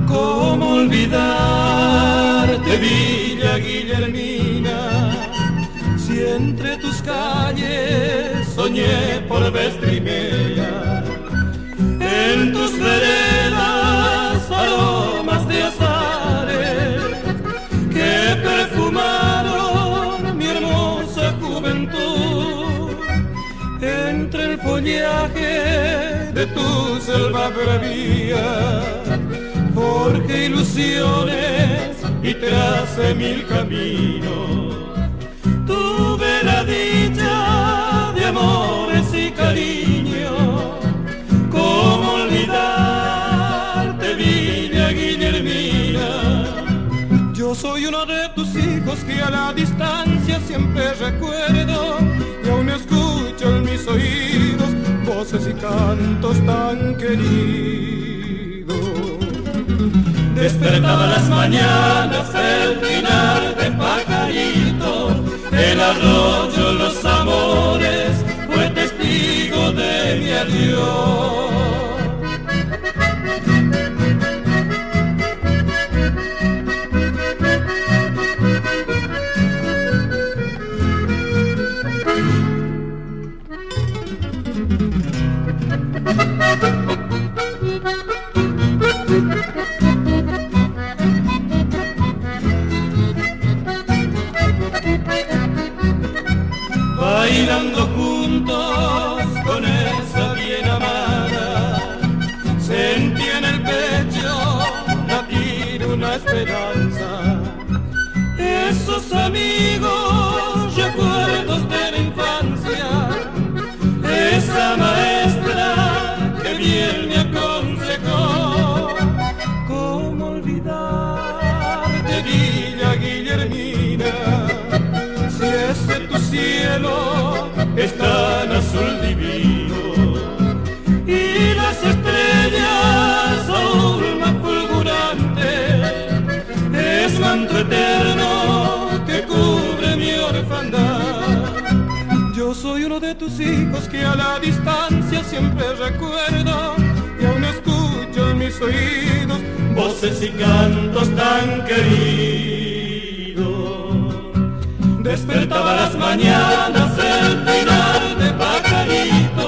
¿Cómo olvidarte, Villa Guillermina, si entre tus calles soñé por vez primera? En tus veredas aromas de azares que perfumaron mi hermosa juventud. Entre el follaje de tu selva bravía forjé ilusiones y tracé mil caminos. Tuve la dicha de amores y cariño. ¿Cómo olvidarte, Villa Guillermina? Yo soy uno de tus hijos que a la distancia siempre recuerdo, y aún escucho en mis oídos voces y cantos tan queridos. Despertaba las mañanas el pinar de pajaritos, el arroyo, los amores, fue testigo de mi adiós. Bailando juntos con esa bien amada, sentí en el pecho latir una esperanza. Esos amigos, recuerdos de la infancia, esa maestra que bien me aconsejó. ¿Cómo olvidarte, Villa Guillermina, si ese tu cielo es tan azul divino y las estrellas aún más fulgurantes, es manto eterno que cubre mi orfandad? Yo soy uno de tus hijos que a la distancia siempre recuerdo, y aún escucho en mis oídos voces y cantos tan queridos. Despertaba las mañanas el pinar de pajarito,